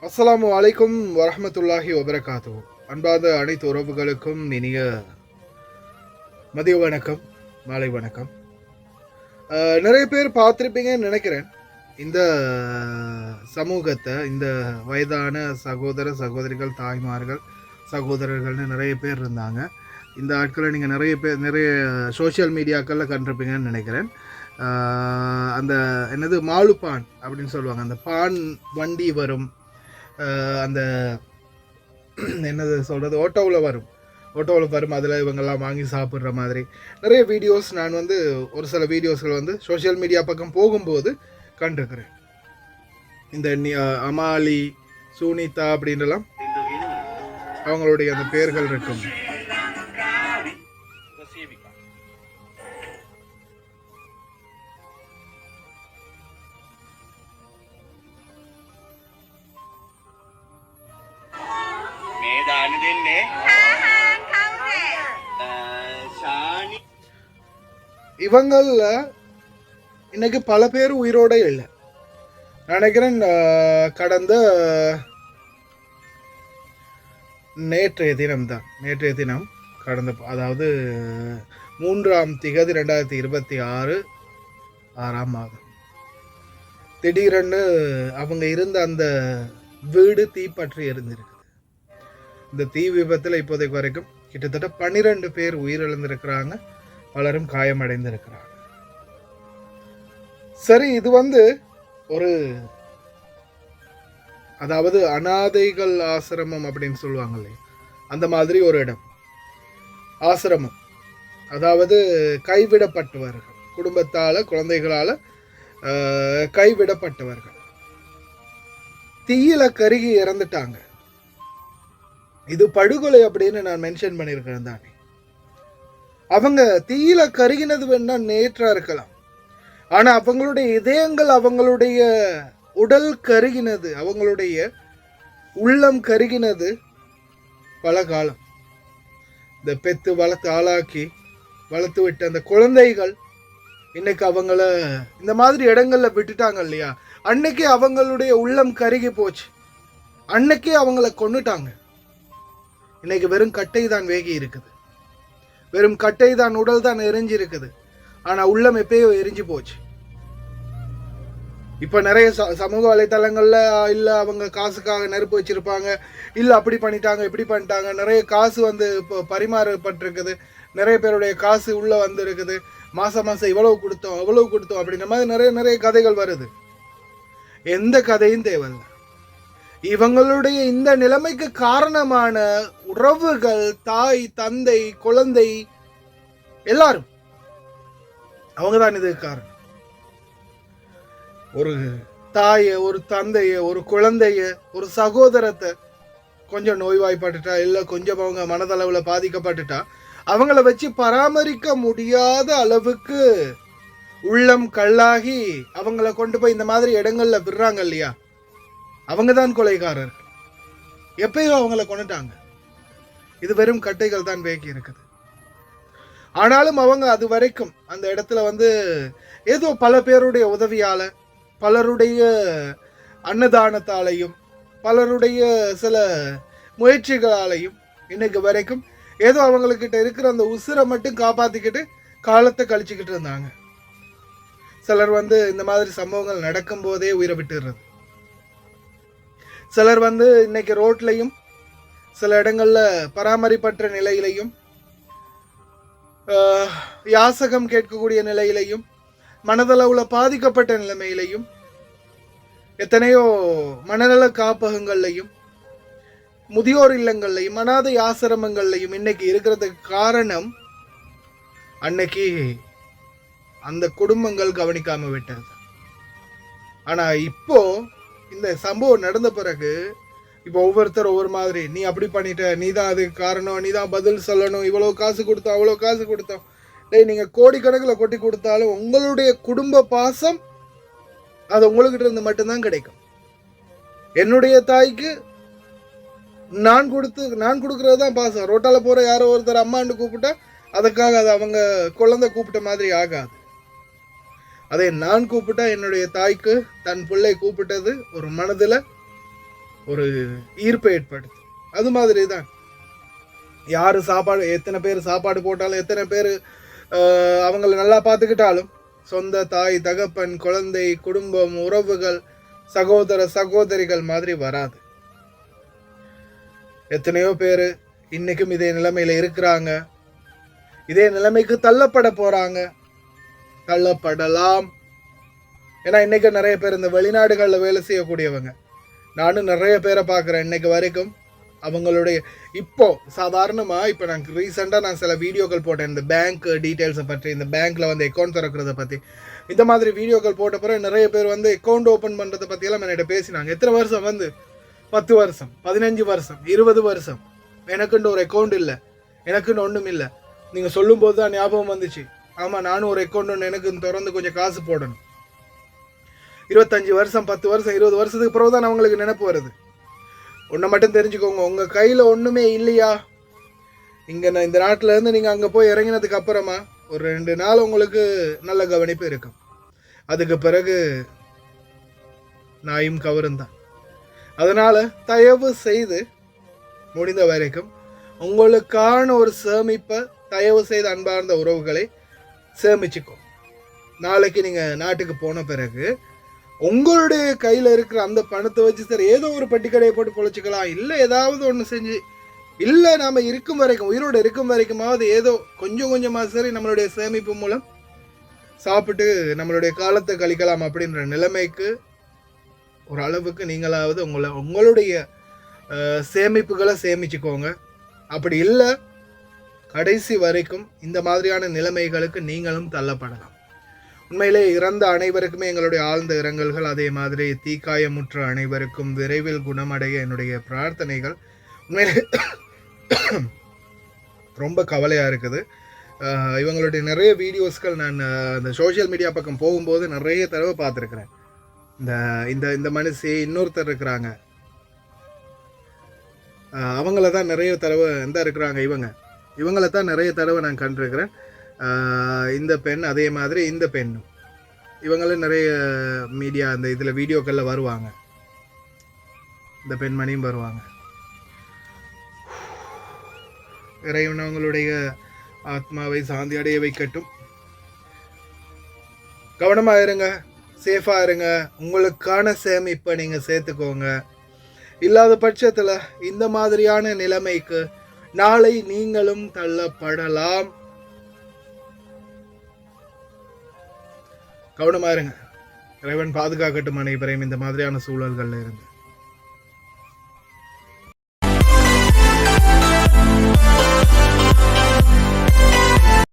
அஸ்ஸலாமு அலைக்கும் வரஹ்மத்துல்லாஹி வபரகாத்துஹு. அன்பார்ந்த அனைத்து உறவுகளுக்கும் இனிய மதிய வணக்கம், மாலை வணக்கம். நிறைய பேர் பார்த்துருப்பீங்கன்னு நினைக்கிறேன். இந்த சமூகத்தை, இந்த வயதான சகோதர சகோதரிகள், தாய்மார்கள், சகோதரர்கள்னு நிறைய பேர் இருந்தாங்க. இந்த ஆட்களை நீங்கள் நிறைய சோஷியல் மீடியாக்களில் கண்டிருப்பீங்கன்னு நினைக்கிறேன். அந்த என்னது மாலுப்பான் அப்படின்னு சொல்லுவாங்க. அந்த பான் வண்டி வரும், அந்த என்னது சொல்கிறது, ஓட்டோவில் வரும், அதில் இவங்கெல்லாம் வாங்கி சாப்பிட்ற மாதிரி நிறைய வீடியோஸ் நான் ஒரு சில வீடியோஸ்கள் சோஷியல் மீடியா பக்கம் போகும்போது கண்டிருக்கிறேன். இந்த அமாலி, சுனிதா அப்படின்றலாம் அவங்களுடைய அந்த பெயர்கள் இருக்கும். இவங்கள இன்னைக்கு பல பேர் உயிரோட இல்லை. நினைக்கிறேன் கடந்த நேற்றைய தினம் கடந்த, அதாவது 3ஆம் திகதி 2026 6ஆம் மாதம் திடீரென்று அவங்க இருந்த அந்த வீடு தீப்பற்றி எரிஞ்சிருக்குது. இந்த தீ விபத்தில் இப்போதைக்கு வரைக்கும் கிட்டத்தட்ட 12 பேர் உயிரிழந்திருக்கிறாங்க, பலரும் காயமடைந்திருக்கிறாங்க. சரி, இது ஒரு, அதாவது அனாதைகள் ஆசிரமம் அப்படின்னு சொல்லுவாங்களே, அந்த மாதிரி ஒரு இடம், ஆசிரமம். அதாவது கைவிடப்பட்டவர்கள், குடும்பத்தால் குழந்தைகளால் கைவிடப்பட்டவர்கள் தீயில கருகி இறந்துட்டாங்க. இது படுகொலை அப்படின்னு நான் மென்ஷன் பண்ணியிருக்கிறேன் தானே. அவங்க தீயில கருகினது வேணா நேற்றா இருக்கலாம், ஆனா அவங்களுடைய இதயங்கள், அவங்களுடைய உடல் கருகினது, அவங்களுடைய உள்ளம் கருகினது பல காலம். இந்த பெத்து வளர்த்து ஆளாக்கி வளர்த்து விட்ட அந்த குழந்தைகள் இன்னைக்கு அவங்கள இந்த மாதிரி இடங்கள்ல விட்டுட்டாங்க இல்லையா, அன்னைக்கு அவங்களுடைய உள்ளம் கருகி போச்சு, அன்னைக்கே அவங்கள கொன்னுட்டாங்க. இன்னைக்கு வெறும் கட்டை தான் வேகி இருக்குது, வெறும் கட்டை தான், உடல் தான் எரிஞ்சு இருக்குது, ஆனா உள்ளம் எப்பயோ எரிஞ்சு போச்சு. இப்ப நிறைய சமூக வலைத்தளங்கள்ல இல்ல அவங்க காசுக்காக நெருப்பு வச்சிருப்பாங்க, இல்ல அப்படி பண்ணிட்டாங்க இப்படி பண்ணிட்டாங்க, நிறைய காசு இப்போ பரிமாறப்பட்டிருக்குது, நிறைய பேருடைய காசு உள்ள இருக்குது, மாசம் இவ்வளவு கொடுத்தோம் அவ்வளவு கொடுத்தோம் அப்படின்ற மாதிரி நிறைய கதைகள் வருது. எந்த கதையும் தேவையில்லை. இவங்களுடைய இந்த நிலைமைக்கு காரணமான உறவுகள், தாய், தந்தை, குழந்தை, எல்லாரும் அவங்கதான் இதுக்கு காரணம். ஒரு தாய, ஒரு தந்தைய, ஒரு குழந்தைய, ஒரு சகோதரத்தை கொஞ்சம் நோய்வாய்ப்பட்டுட்டா, இல்லை கொஞ்சம் அவங்க மனதளவுல பாதிக்கப்பட்டுட்டா, அவங்கள வச்சு பராமரிக்க முடியாத அளவுக்கு உள்ளம் கல்லாகி அவங்கள கொண்டு போய் இந்த மாதிரி இடங்கள்ல விடுறாங்க இல்லையா, அவங்க தான் கொலைகாரர்கள். எப்பயோ அவங்கள கொண்டுட்டாங்க. இது வெறும் கட்டைகள் தான் வேகி இருக்குது. ஆனாலும் அவங்க அது வரைக்கும் அந்த இடத்துல ஏதோ பல பேருடைய உதவியால, பலருடைய அன்னதானத்தாலையும், பலருடைய சில முயற்சிகளாலையும் இன்னைக்கு வரைக்கும் ஏதோ அவங்கக்கிட்ட இருக்கிற அந்த உசுரை மட்டும் காப்பாத்திக்கிட்டு காலத்தை கழிச்சுக்கிட்டு இருந்தாங்க. சிலர் இந்த மாதிரி சம்பவங்கள் நடக்கும் போதே உயிரை விட்டுறது. சிலர் இன்னைக்கு ரோட்லையும், சில இடங்கள்ல பராமரிப்பற்ற நிலையிலையும், யாசகம் கேட்கக்கூடிய நிலையிலையும், மனதளவுல பாதிக்கப்பட்ட நிலைமையிலையும், எத்தனையோ மனநல காப்பகங்கள்லையும், முதியோர் இல்லங்கள்லையும், அனாதை ஆசிரமங்கள்லையும் இன்னைக்கு இருக்கிறதுக்கு காரணம் அன்னைக்கு அந்த குடும்பங்கள் கவனிக்காம விட்டது. ஆனா இப்போ இந்த சம்பவம் நடந்த பிறகு இப்போ ஒவ்வொருத்தர் ஒவ்வொரு மாதிரி, நீ அப்படி பண்ணிட்ட, நீ தான் அதுக்கு காரணம், நீ தான் பதில் சொல்லணும், இவ்வளோ காசு கொடுத்தோம் அவ்வளோ காசு கொடுத்தோம். நீங்கள் கோடிக்கணக்கில் கொட்டி கொடுத்தாலும் உங்களுடைய குடும்ப பாசம் அது உங்ககிட்ட இருந்து மட்டும்தான் கிடைக்கும். என்னுடைய தாய்க்கு நான் கொடுக்கறது தான் பாசம். ரோட்டால போற யாரோ ஒருத்தர் அம்மான்னு கூப்பிட்டா அதுக்காக அது அவங்க குழந்தை கூப்பிட்ட மாதிரி ஆகாது. அதை நான் கூப்பிட்டா என்னுடைய தாய்க்கு தன் பிள்ளை கூப்பிட்டது ஒரு மனதில் ஒரு ஈர்ப்பை ஏற்படுத்தும். அது மாதிரி தான் யாரு சாப்பாடு, எத்தனை பேர் சாப்பாடு போட்டாலும், எத்தனை பேர் அவங்கள நல்லா பார்த்துக்கிட்டாலும் சொந்த தாய் தகப்பன் குழந்தை குடும்பம் உறவுகள் சகோதர சகோதரிகள் மாதிரி வராது. எத்தனையோ பேர் இன்னைக்கும் இதே நிலைமையில இருக்கிறாங்க, இதே நிலைமைக்கு தள்ளப்பட போறாங்க, தள்ளப்படலாம். ஏன்னா இன்னைக்கு நிறைய பேர் இந்த வெளிநாடுகளில் வேலை செய்யக்கூடியவங்க, நானும் நிறைய பேரை பார்க்குறேன் இன்னைக்கு வரைக்கும். அவங்களுடைய இப்போ சாதாரணமாக இப்போ நான் ரீசெண்டாக நான் சில வீடியோக்கள் போட்டேன் இந்த பேங்க் டீட்டெயில்ஸை பற்றி, இந்த பேங்க்கில் வந்து அக்கௌண்ட் திறக்கிறத பற்றி. இந்த மாதிரி வீடியோக்கள் போட்ட பிறகு நிறைய பேர் வந்து அக்கௌண்ட் ஓப்பன் பண்ணுறதை பற்றியெல்லாம் என்கிட்ட பேசினாங்க. எத்தனை வருஷம் வந்து 10 வருஷம் 15 வருஷம் 20 வருஷம் எனக்குன்னு ஒரு அக்கௌண்ட் இல்லை, எனக்குன்னு ஒன்றும் இல்லை. நீங்கள் சொல்லும்போது தான் ஞாபகம் வந்துச்சு, ஆமாம் நானும் ஒரு அக்கௌண்ட் ஒன்று எனக்கு திறந்து கொஞ்சம் காசு போடணும். 25 வருஷம் 10 வருஷம் 20 வருஷத்துக்கு பிறகு தான் அவங்களுக்கு நினைப்பு வருது. ஒன்றை மட்டும் தெரிஞ்சுக்கோங்க, உங்கள் கையில் ஒன்றுமே இல்லையா, இங்கே நான் இந்த நாட்டில் இருந்து நீங்கள் அங்கே போய் இறங்கினதுக்கு அப்புறமா ஒரு 2 நாள் உங்களுக்கு நல்ல கவனிப்பு இருக்கும். அதுக்கு பிறகு நாயும் கவரும் தான். அதனால் தயவு செய்து முடிந்த வரைக்கும் உங்களுக்கான ஒரு சேமிப்பை தயவு செய்து அன்பார்ந்த உறவுகளை சேமிச்சுக்கோ. நாளைக்கு நீங்கள் நாட்டுக்கு போன பிறகு உங்களுடைய கையில் இருக்கிற அந்த பணத்தை வச்சு சரி ஏதோ ஒரு பட்டிக்கடையை போட்டு பொழைச்சிக்கலாம், இல்லை ஏதாவது ஒன்று செஞ்சு, இல்லை நாம் இருக்கும் வரைக்கும் உயிரோடு இருக்கும் வரைக்குமாவது ஏதோ கொஞ்சம் கொஞ்சமாக சரி நம்மளுடைய சேமிப்பு மூலம் சாப்பிட்டு நம்மளுடைய காலத்தை கழிக்கலாம் அப்படின்ற நிலைமைக்கு ஒரு அளவுக்கு நீங்களாவது உங்களுடைய சேமிப்புகளை சேமிச்சுக்கோங்க. அப்படி இல்லை கடைசி வரைக்கும் இந்த மாதிரியான நிலைமைகளுக்கு நீங்களும் தள்ளப்படலாம். உண்மையிலே இறந்த அனைவருக்குமே எங்களுடைய ஆழ்ந்த இரங்கல்கள். அதே மாதிரி தீக்காயமுற்ற அனைவருக்கும் விரைவில் குணமடைய என்னுடைய பிரார்த்தனைகள். உண்மையிலே ரொம்ப கவலையாக இருக்குது. இவங்களுடைய நிறைய வீடியோஸ்கள் நான் அந்த சோஷியல் மீடியா பக்கம் போகும்போது நிறைய தடவை பார்த்துருக்குறேன். இந்த இந்த மனுஷி இன்னொருத்தர் இருக்கிறாங்க, அவங்கள தான் நிறைய தடவை எந்த இருக்கிறாங்க இவங்களை தான் நிறைய தடவை நான் கண்டிருக்கிறேன். இந்த பெண் அதே மாதிரி இந்த பெண்ணும் இவங்களும் நிறைய மீடியா அந்த இதில் வீடியோக்களில் வருவாங்க, இந்த பெண்மணியும் வருவாங்க. இறைவன் அவங்களுடைய ஆத்மாவை சாந்தி அடைய வைக்கட்டும். கவனமாக இருங்க, சேஃபாக இருங்க, உங்களுக்கான சேமிப்பை நீங்கள் சேர்த்துக்கோங்க. இல்லாத பட்சத்தில் இந்த மாதிரியான நிலைமைக்கு நாளை நீங்களும் தள்ளப்படலாம். கவனமாக இருங்க. இறைவன் பாதுகாக்கட்டும் அனைவரையும் இந்த மாதிரியான சூழல்களில் இருந்து.